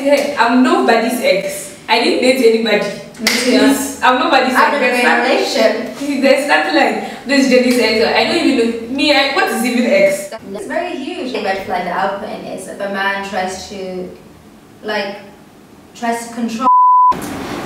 I'm nobody's ex. I didn't date anybody. Please, I'm nobody's ex. I'm in a relationship. There's nothing like this Jenny's ex. I don't even know me. What is even ex? It's very huge. A red flag that I'll put in is if a man tries to control.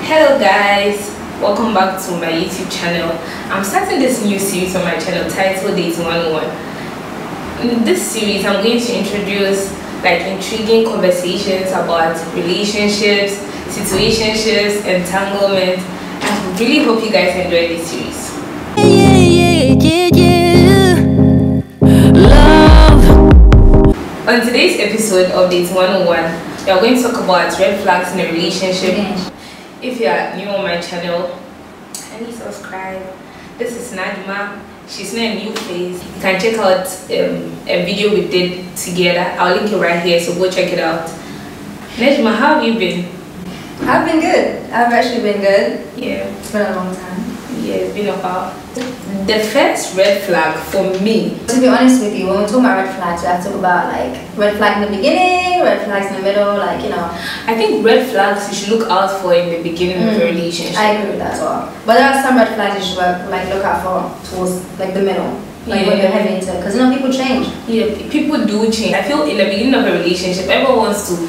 Hello guys, welcome back to my YouTube channel. I'm starting this new series on my channel titled Dating 101. In this series, I'm going to introduce intriguing conversations about relationships, situationships, entanglement. I really hope you guys enjoy this series. On today's episode of Dating 101, we are going to talk about red flags in a relationship. If you are new on my channel, kindly subscribe. This is Najma. She's not a new face. You can check out a video we did together. I'll link it right here, so go check it out. Najma, how have you been? I've been good. I've actually been good. Yeah. It's been a long time. Yeah, it's been a while. The first red flag for me. To be honest with you, when we talk about red flags, we have to talk about red flag in the beginning, red flags in the middle, I think red flags you should look out for in the beginning of a relationship. I agree with that as well. But there are some red flags you should look out for towards the middle. When you're heavy into it, because people change. Yeah, people do change. I feel in the beginning of a relationship, everyone wants to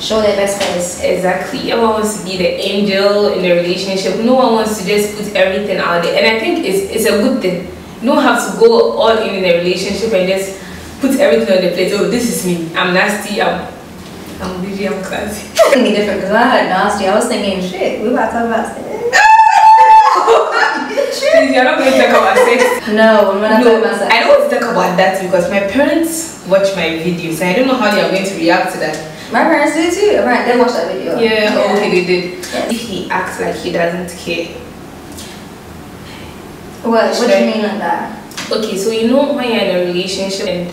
show their best face. Exactly. Everyone wants to be the angel in the relationship. No one wants to just put everything out there. And I think it's a good thing. You don't have to go all in a relationship and just put everything on the plate. Oh, this is me. I'm nasty. I'm busy. I'm classy. It's gonna be different because when I heard nasty, I was thinking, shit, we about to talk about sex. Please, you're not going to talk about sex. No, we're not talking about sex. I don't want to talk about that because my parents watch my videos and I don't know how they are going to react to that. My parents did too. Right, they watched that video. Yeah, oh, okay, they did. Yes. If he acts like he doesn't care. What do you mean like that? Okay, so when you're in a relationship and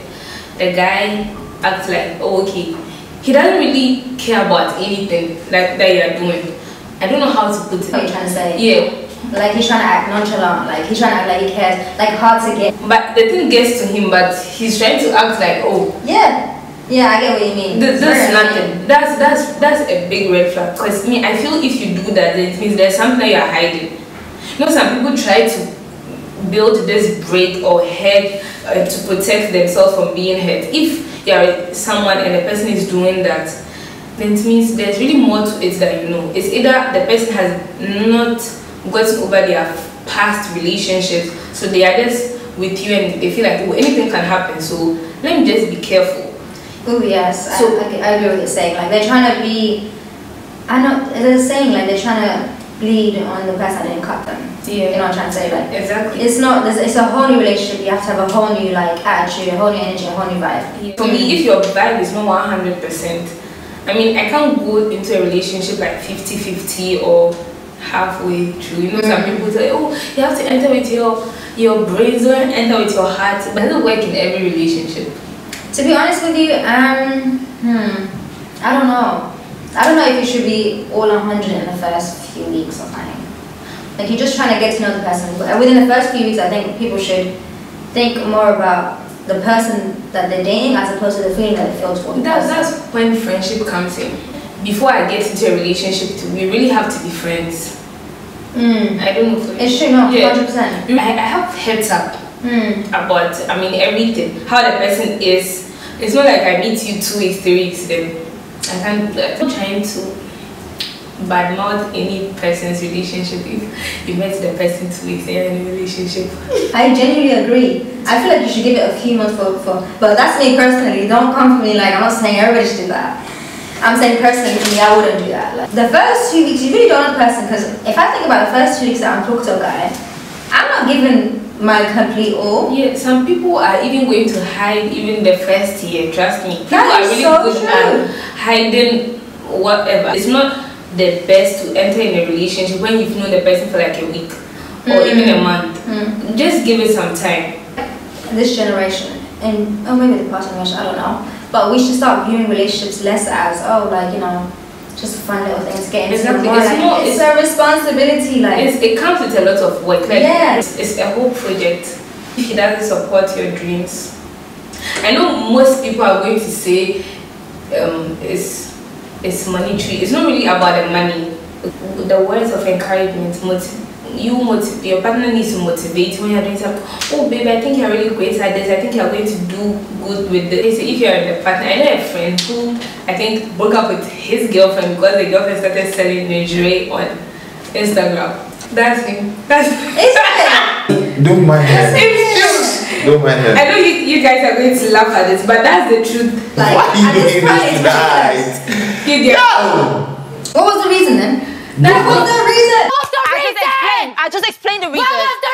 the guy acts like, oh, okay, he doesn't really care about anything that you're doing. I don't know how to put it. What are you trying to say? Yeah. He's trying to act nonchalant, he's trying to act like he cares, hard to get. But the thing gets to him, but he's trying to act like, oh. Yeah, I get what you mean. That's nothing. That's a big red flag. Because I feel if you do that, it means there's something that you're hiding. Some people try to build this break or head to protect themselves from being hurt. If you're someone and the person is doing that, then it means there's really more to it than you know. It's either the person has not gotten over their past relationships, so they are just with you and they feel like, oh, anything can happen, so let me just be careful. Oh yes, so I agree with what you're saying. They're trying to be, they're saying they're trying to bleed on the person that didn't cut them. Yeah. You know what I'm trying to say? Exactly. It's a whole new relationship. You have to have a whole new attitude, a whole new energy, a whole new vibe. Yeah. For me, if your vibe is not 100%, I can't go into a relationship 50-50 or halfway through. Some people say, oh, you have to enter with your brains, don't enter with your heart. But it doesn't work in every relationship. To be honest with you, I don't know. I don't know if you should be all 100 in the first few weeks or something. You're just trying to get to know the person. But within the first few weeks, I think people should think more about the person that they're dating as opposed to the feeling that they feel towards the person. That's when friendship comes in. Before I get into a relationship, we really have to be friends. I don't know. It's true, no, 100%. I have heads up about, everything. How the person is. It's not like I meet you 2 weeks, 3 weeks, then I'm not trying to badmouth any person's relationship. If you met the person 2 weeks and you're in a relationship. I genuinely agree. I feel like you should give it a few months but that's me personally. Don't come for me I'm not saying everybody should do that. I'm saying personally for me, I wouldn't do that. The first 2 weeks, you really don't know the person, because if I think about the first 2 weeks that I'm talking to a guy, I'm not giving my complete all. Yeah, some people are even going to hide even the first year, trust me. People are really so good at hiding whatever. It's not the best to enter in a relationship when you've known the person for a week or even a month. Just give it some time. This generation, and maybe the past generation, I don't know, but we should start viewing relationships less as, just fun little things, getting to know more. It's a responsibility. It comes with a lot of work. It's a whole project. If he doesn't support your dreams, I know most people are going to say it's it's monetary. It's not really about the money. The words of encouragement, your partner needs to motivate when you're doing something. Oh baby, I think you're really great at this. I think you're going to do good with this. If you're the partner, I know a friend who I think broke up with his girlfriend because the girlfriend started selling lingerie on Instagram. That's him. That's Don't mind her. Don't mind her. I know you guys are going to laugh at this, but that's the truth. Like, why are you doing this tonight? You get What was the reason then? That was the reason. I just explained the reason.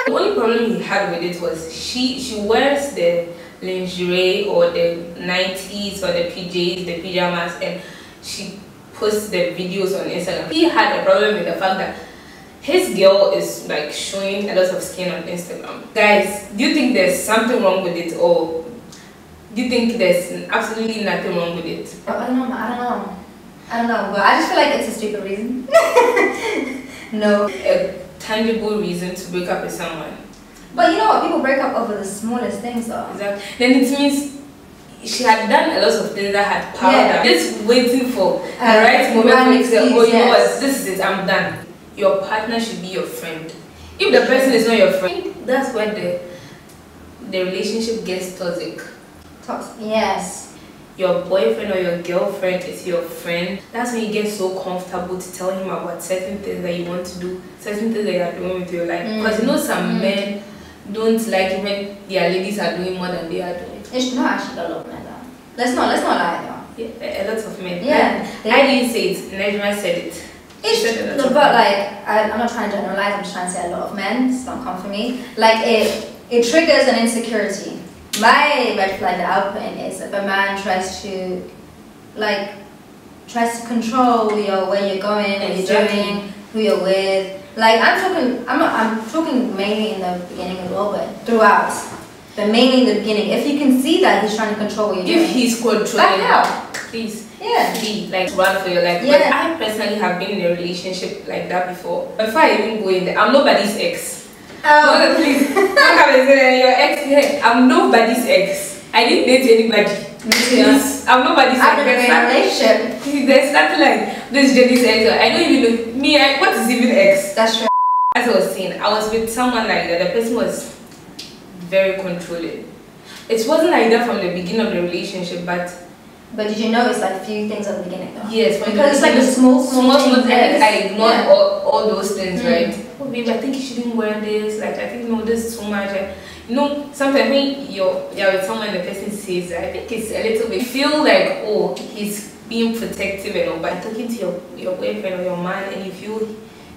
The only problem he had with it was she wears the lingerie or the 90s or the PJs, the pajamas, and she posts the videos on Instagram. He had a problem with the fact that his girl is like showing a lot of skin on Instagram. Guys, do you think there's something wrong with it, or do you think there's absolutely nothing wrong with it? I don't know, but I just feel like it's a stupid reason. No. A tangible reason to break up with someone. But you know what? People break up over the smallest things though. Exactly. Then it means she had done a lot of things that had power. Yeah. Just waiting for the right moment to say, oh, you know what, this is it, I'm done. Your partner should be your friend. If the person is not your friend, that's where the relationship gets toxic. Yes. Your boyfriend or your girlfriend is your friend. That's when you get so comfortable to tell him about certain things that you want to do, certain things that you are doing with your life. Because you know some men don't like it when their ladies are doing more than they are doing. It's not actually a lot of men though. Let's not lie though. Yeah, a lot of men. Yeah. I didn't say it. Nejma said it. But like, I'm not trying to generalize. I'm just trying to say a lot of men. So don't come for me. Like it triggers an insecurity. My red flag that I'll put in is if a man tries to control where you're going, what you're doing, who you're with. Like I'm talking mainly in the beginning as well, but throughout. But mainly in the beginning. If you can see that he's trying to control what you're doing. If he's controlling, back out. Please. Yeah. Like run for your life. Yeah. But I personally have been in a relationship like that before. Before I even go in there, I'm nobody's ex. Oh. No, please. Don't come and say your ex here. I'm nobody's ex. I didn't date anybody. Please. I'm nobody's ex. I've been in a relationship. There's nothing like this Jenny's ex. I don't even know. Me, what is even ex? That's true. As I was saying, I was with someone like that. The person was very controlling. It wasn't like that from the beginning of the relationship, but did you notice like a few things at the beginning though? yes, because it's like the small things. I ignored all those things, right? Oh baby, I think you shouldn't wear this. Like I think no, this is too much. You know, sometimes when you're with someone and the person says, I think it's a little bit, you feel like, oh, he's being protective and all, but talking to your boyfriend or your man and you feel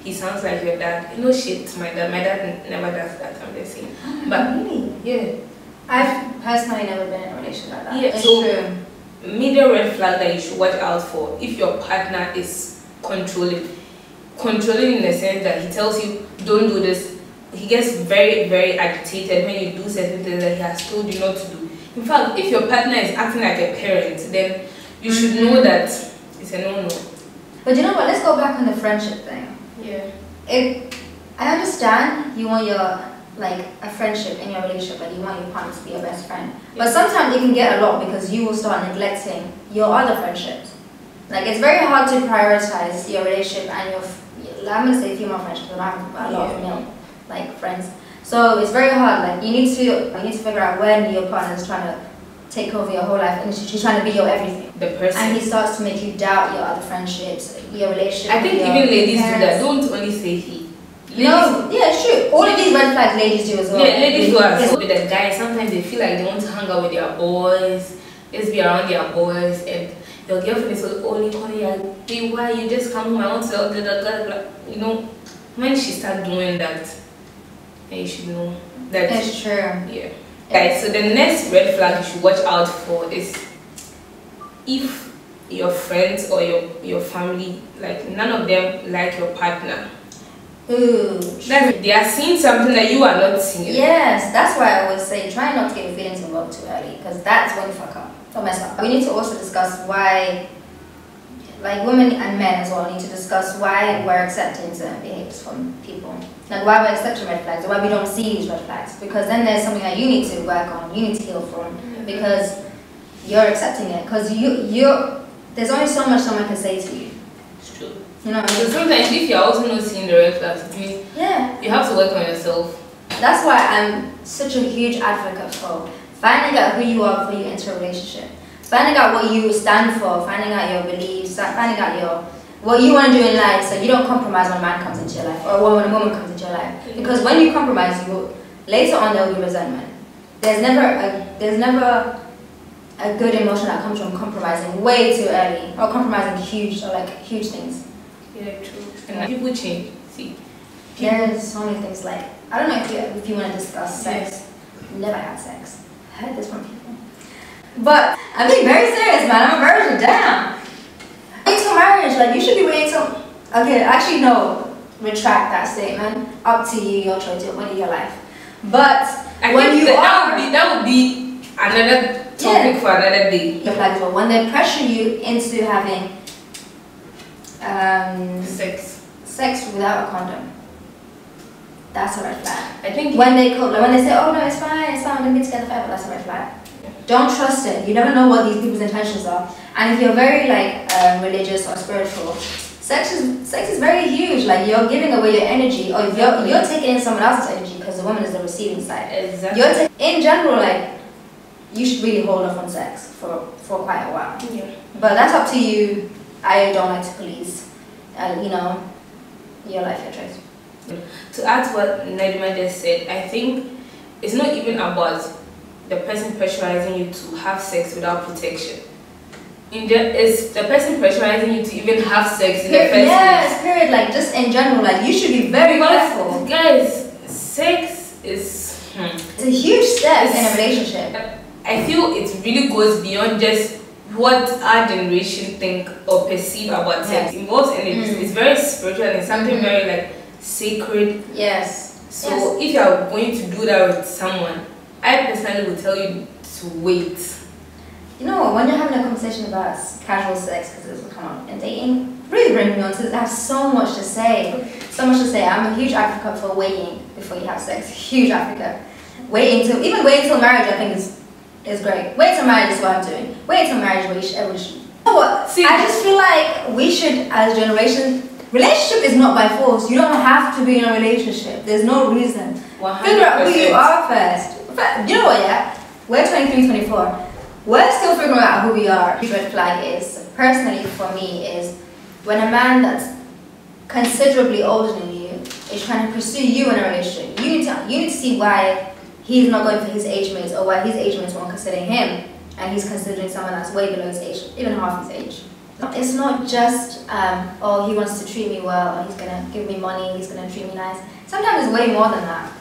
he sounds like your dad. You know shit, my dad never does that, I'm just saying. But really? Yeah. I've personally never been in a relationship like that. Yeah, it's so true. Major red flag that you should watch out for if your partner is controlling in the sense that he tells you don't do this. He gets very, very agitated when you do certain things that he has told you not to do. In fact, if your partner is acting like a parent, then you should know that it's a no-no. But you know what, let's go back on the friendship thing. Yeah. I understand you want a friendship in your relationship and you want your partner to be your best friend. But sometimes it can get a lot because you will start neglecting your other friendships. Like it's very hard to prioritize your relationship and I'm gonna say female friendships, but I have a lot of male friends. So it's very hard. Like you need to figure out when your partner is trying to take over your whole life and she's trying to be your everything. The person. And he starts to make you doubt your other friendships, your relationship. I think even ladies do that. Don't only say he. No, yeah, it's true. All of these red flags ladies do as well. Yeah, ladies do as well. With the guys, sometimes they feel like they want to hang out with their boys, just be around their boys, and your girlfriend is only calling you, hey, why you just come home? I want to blah, blah, blah, blah. You know, when she starts doing that, then you should know that. That's true. Yeah. Guys, so the next red flag you should watch out for is if your friends or your family, like none of them like your partner. Ooh. They are seeing something that you are not seeing. Yes, that's why I always say try not to get your feelings involved too early because that's when you fuck up. Don't mess up. We need to also discuss why, like women and men as well, need to discuss why we're accepting certain behaviors from people. Like why we're accepting red flags or why we don't see these red flags. Because then there's something that you need to work on, you need to heal from because you're accepting it. Because there's only so much someone can say to you. It's true. You know what I So mean? sometimes if you're also not seeing the red flags, it means Yeah. you have to work on yourself. That's why I'm such a huge advocate for finding out who you are before you enter a relationship. Finding out what you stand for, finding out your beliefs, finding out what you want to do in life, so you don't compromise when a man comes into your life or when a woman comes into your life. Because when you compromise, later on there will be resentment. There's never a good emotion that comes from compromising way too early or compromising huge things. Yeah, true. And people change. See, There's so many things like, I don't know if you want to discuss sex. Never had sex. I heard this from people. But I'm being very serious, man. I'm a virgin. Damn. Wait till marriage. Like, you should be waiting till. Okay, actually, no. Retract that statement. Up to you, your choice, your life. But when you that would be another topic for another day. Like, when they pressure you into having sex without a condom, that's a red flag. I think when they say, oh no, it's fine, we're gonna be together forever, that's a red flag. Don't trust it. You never know what these people's intentions are. And if you're very religious or spiritual, sex is very huge. Like, you're giving away your energy, or you're taking in someone else's energy because the woman is the receiving side. Exactly. In general, like, you should really hold off on sex for quite a while. Yeah. But that's up to you. I don't like to police. Your life, your choice. To add to what Nadima just said, I think it's not even about the person pressurizing you to have sex without protection. It's the person pressurizing you to even have sex in the first place. Yes, period. Like, just in general, like, you should be very careful. Guys, sex is it's a huge step in a relationship. I feel it really goes beyond just what our generation think or perceive about sex. It involves energies. It's very spiritual and something very like sacred. Yes. So if you are going to do that with someone, I personally would tell you to wait. You know, when you're having a conversation about casual sex, because it's come on, and dating, really bring me on to. I have so much to say. So much to say. I'm a huge advocate for waiting before you have sex. Huge advocate. Waiting till marriage, I think is great. Wait till marriage is what I'm doing. Wait till marriage, everyone should. You know what? See, I just feel like we should, as a generation, relationship is not by force. You don't have to be in a relationship. There's no reason. 100%. Figure out who you are first. You know what, yeah? We're 23, 24. We're still figuring out who we are. The red flag is, personally for me, is when a man that's considerably older than you is trying to pursue you in a relationship. You need to see why he's not going for his age mates, or why his age mates won't consider him, and he's considering someone that's way below his age, even half his age. It's not just, oh, he wants to treat me well, or he's going to give me money, he's going to treat me nice. Sometimes it's way more than that.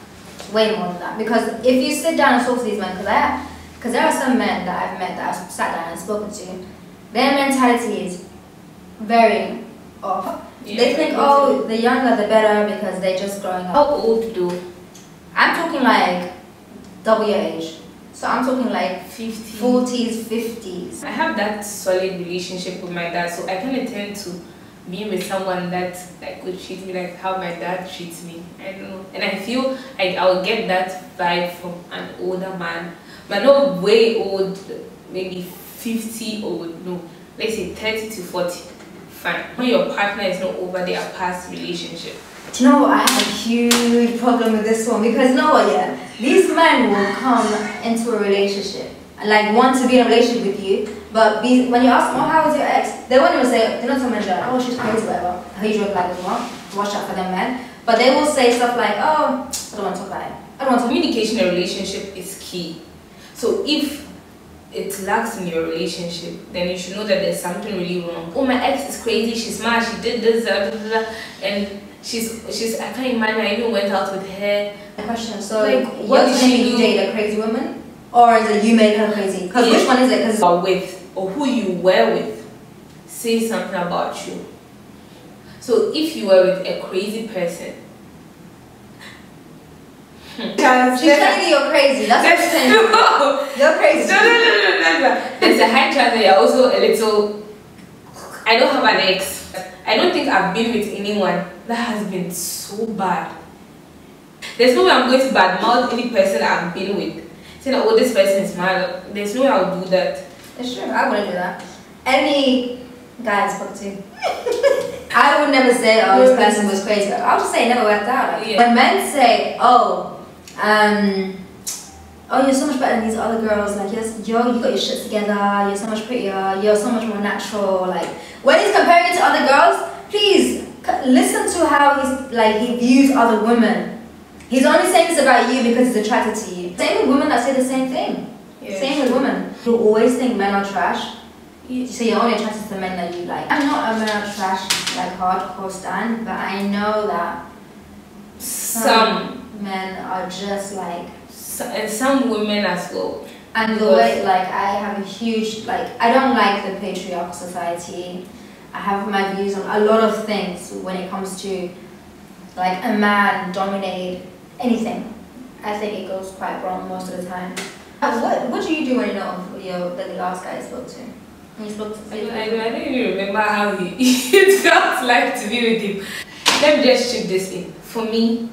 Way more than that. Because if you sit down and talk to these men, because there are some men that I've met that I've sat down and spoken to, their mentality is very off. Yeah, they think, oh, the younger the better because they're just growing up. How old do? I'm talking like double your age. So I'm talking like 50s, 40s, 50s. I have that solid relationship with my dad, so I kind of tend to be with someone that would treat me like how my dad treats me. I don't know, and I feel like I will get that vibe from an older man, but not way old, maybe 50 or no, let's say 30 to 40. Fine. When your partner is not over their past relationship. Do you know what? I have a huge problem with this one because you know what, yeah? These men will come into a relationship and like want to be in a relationship with you, but when you ask them, oh, how was your ex? They won't even say, they're not telling me like, oh, she's crazy, whatever. I heard you look like as well. Watch out for them men. But they will say stuff like, oh, I don't want to talk about it. I don't want to. Communication in a relationship is key. So if it lacks in your relationship, then you should know that there's something really wrong. Oh, my ex is crazy, she's mad, she did this, blah, blah, blah, and she's I can't imagine I even went out with her. Question, so like, what did you date a crazy woman? Or is it you made her crazy? Because which one is it? Because with, or who you were with, say something about you. So if you were with a crazy person, she's telling you you're crazy. That's what she's saying. You're crazy. No. There's a high chance that you're also a little. I don't have an ex. I don't think I've been with anyone that has been so bad. There's no way I'm going to badmouth any person I've been with. Saying, oh, this person is mad. There's no way I'll do that. It's true. I wouldn't do that. Any guy I spoke to. I would never say, oh, this person was crazy. I'll just say it never worked out. When men say, oh, you're so much better than these other girls, like, you got your shit together, you're so much prettier, you're so much more natural, like, when he's comparing it to other girls, please, listen to how he views other women. He's only saying this about you because he's attracted to you. Same with women that say the same thing. Yeah. Same with women. You always think men are trash, so you're only attracted to the men that you like. I'm not a men are trash, like, hardcore stan, but I know that some men are just like... And some women as well. And the way, like, I have a huge, like, I don't like the patriarchal society. I have my views on a lot of things when it comes to, like, a man dominating anything. I think it goes quite wrong most of the time. What do you do when you know the last guy you spoke to? When you spoke to I don't even remember how it felt like to be with him. Let me just shoot this in. For me,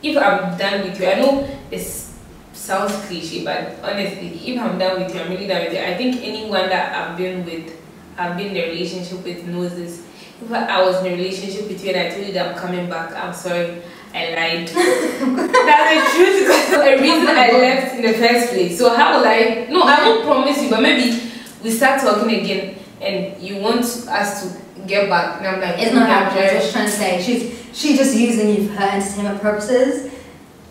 if I'm done with you, I know this sounds cliche, but honestly, if I'm done with you, I'm really done with you. I think anyone that I've been in a relationship with knows this. If I was in a relationship with you and I told you that I'm coming back, I'm sorry, I lied. That's the truth, because the reason I left in the first place. So how will I? No, I won't promise you, but maybe we start talking again and you want us to get back, and I'm like, it's not happening. I was trying to say she's just using you for her entertainment purposes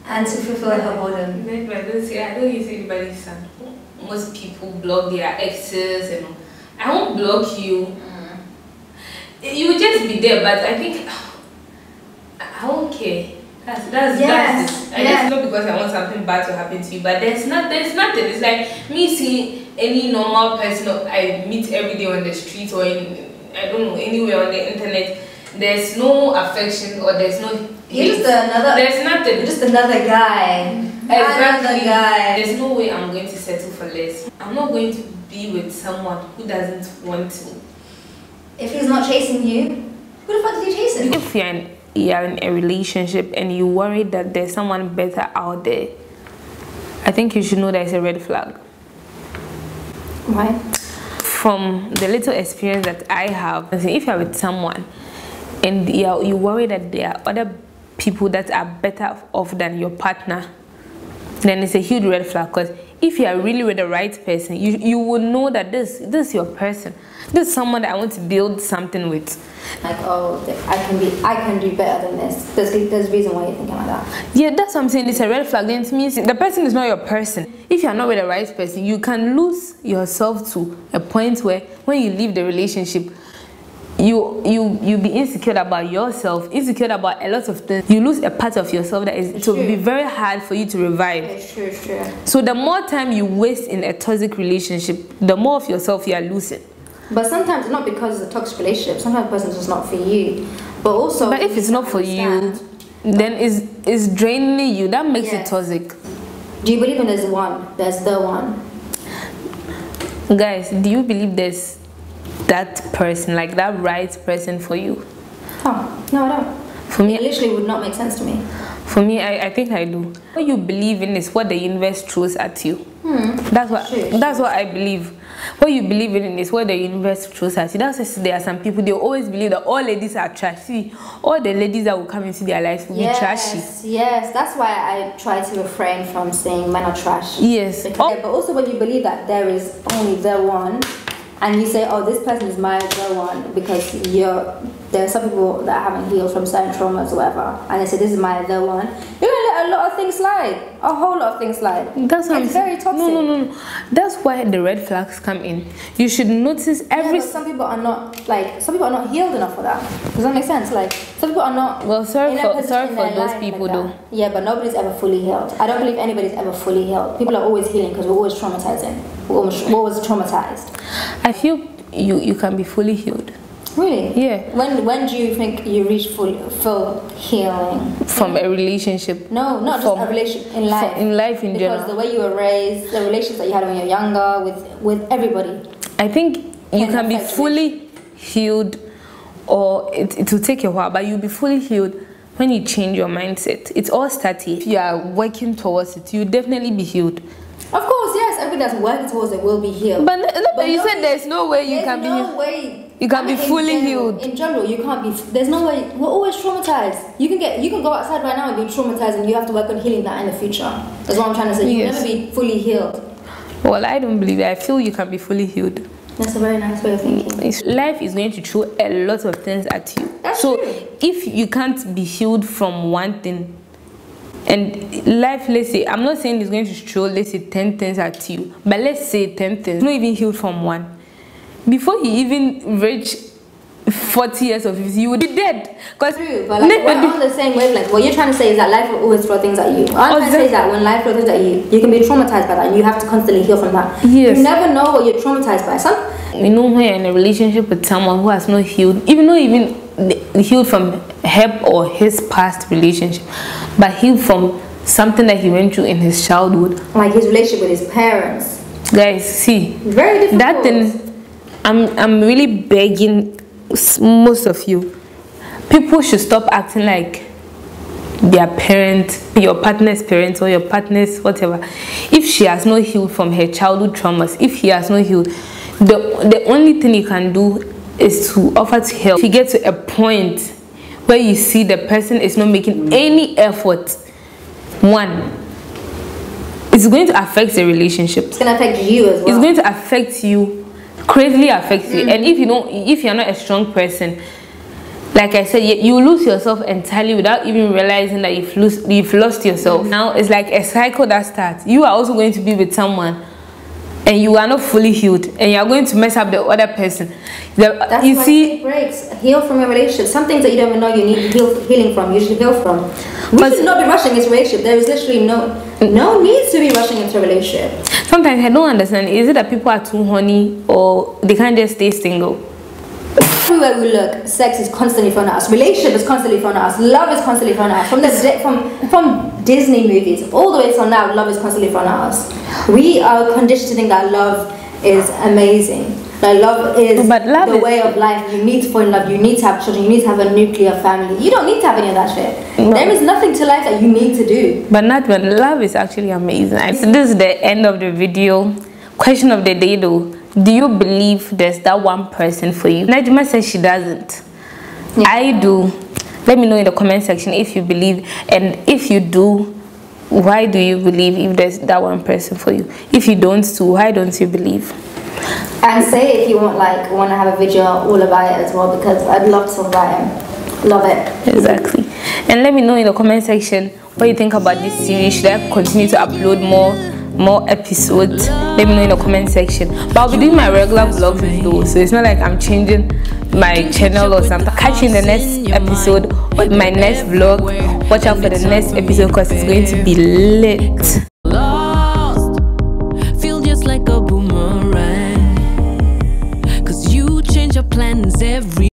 and to fulfill her boredom. I don't use anybody's son. Most people block their exes and all. I won't block you. You will just be there, but I think I won't care. That's it. I just know because I want something bad to happen to you, but there's nothing. It's like me seeing any normal person I meet every day on the street or anywhere on the internet. There's no affection or there's no You're just another. There's nothing. You're just another guy. Exactly. Another guy. There's no way I'm going to settle for less. I'm not going to be with someone who doesn't want to. If he's not chasing you, who the fuck did you chase him? If you're in a relationship and you worry that there's someone better out there, I think you should know there's a red flag. Why? From the little experience that I have, if you're with someone and you worry that there are other people that are better off than your partner, then it's a huge red flag. Because if you are really with the right person, you will know that this is your person. This is someone that I want to build something with. Like, oh, I can do better than this. There's a reason why you're thinking like that. Yeah, that's what I'm saying. It's a red flag. Then it means the person is not your person. If you're not with the right person, you can lose yourself to a point where when you leave the relationship, you be insecure about yourself, insecure about a lot of things. You lose a part of yourself that is to be very hard for you to revive. It's true. So the more time you waste in a toxic relationship, the more of yourself you are losing. But sometimes it's not because it's a toxic relationship. Sometimes the person's just not for you. But if it's not for you, then it's draining you. That makes it toxic. Do you believe in there's the one? Guys, do you believe there's that person, like that right person for you? Oh, no, I don't. For me, it literally would not make sense to me. For me, I think I do. What you believe in is what the universe throws at you. That's what I believe. What you believe in is what the universe throws at you. That's why there are some people, they always believe that all ladies are trash. See, all the ladies that will come into their lives will be trashy. Yes, that's why I try to refrain from saying men are trash. Yes. But also when you believe that there is only the one, and you say, oh, this person is my the one, because there are some people that haven't healed from certain traumas or whatever, and they say this is my the one, you're gonna let a lot of things slide, a whole lot of things slide. That's what it's very toxic. No. That's why the red flags come in. You should notice every. But some people are not healed enough for that. Does that make sense? Like some people are not. Well, sorry for those people like though. Yeah, but nobody's ever fully healed. I don't believe anybody's ever fully healed. People are always healing because we're always traumatizing. We're always traumatized. I feel you can be fully healed. Really? Yeah. When do you think you reach full healing? From a relationship? No, not just a relationship, in life. In life in general. Because the way you were raised, the relationships that you had when you were younger, with everybody. I think you can be fully healed, or it will take a while, but you'll be fully healed when you change your mindset. It's all starting. If you are working towards it, you'll definitely be healed. Of course, yes, everybody that's working towards it will be healed. But you said there's no way you can be healed. There's no way You can be fully healed. In general, you can't be. There's no way. We're always traumatized. You can go outside right now and be traumatized, and you have to work on healing that in the future. That's what I'm trying to say. You can never be fully healed. Well, I don't believe that. I feel you can be fully healed. That's a very nice way of thinking. Life is going to throw a lot of things at you. That's so true. if you can't be healed from one thing, and life, let's say, I'm not saying it's going to throw, let's say, 10 things at you, but let's say 10 things, not even healed from one. Before you even reach 40 years of age, you would be dead. But like, we're on the same wavelength. What you're trying to say is that life will always throw things at you. What I'm trying to say is that when life throws things at you, you can be traumatized by that, and you have to constantly heal from that. Yes. You never know what you're traumatized by. You know, when you're in a relationship with someone who has not healed, not even healed from her or his past relationship, but healed from something that he went through in his childhood, like his relationship with his parents. Guys, see, very difficult. That thing, I'm really begging most of you, people should stop acting like their parents, your partner's parents, or your partner's whatever. If she has not healed from her childhood traumas, if he has not healed, the only thing you can do is to offer to help. If you get to a point where you see the person is not making any effort, one, it's going to affect the relationship. It's going to affect you as well. It's going to affect you, crazily affect you. And if you're not a strong person, like I said, you lose yourself entirely without even realizing that you've lost yourself. Now it's like a cycle that starts. You are also going to be with someone, and you are not fully healed, and you are going to mess up the other person. That's why it breaks. Heal from a relationship. Some things that you don't even know you need healing from, you should heal from. We should not be rushing into a relationship. There is literally no need to be rushing into a relationship. Sometimes I don't understand. Is it that people are too horny, or they can't just stay single? Everywhere we look, sex is constantly thrown at us. Relationship is constantly thrown at us. Love is constantly thrown at us. From Disney movies all the way till now, love is constantly thrown at us. We are conditioned to think that love is amazing. Like love is the way of life. You need to fall in love. You need to have children. You need to have a nuclear family. You don't need to have any of that shit. No. There is nothing to life that you need to do. But not when love is actually amazing. So this is the end of the video. Question of the day though. Do you believe there's that one person for you? Najma says she doesn't. Yeah. I do. Let me know in the comment section if you believe, and if you do, why do you believe if there's that one person for you? If you don't too, why don't you believe? And say if you want to have a video all about it as well, because I'd love to talk about it. Love it. Exactly. And let me know in the comment section what you think about this series. Should I continue to upload more episodes? Let me know in the comment section. But I'll be doing my regular vlogs though, so it's not like I'm changing my channel or something. Catch you in the next episode or my next vlog. Watch out for the next episode because it's going to be lit.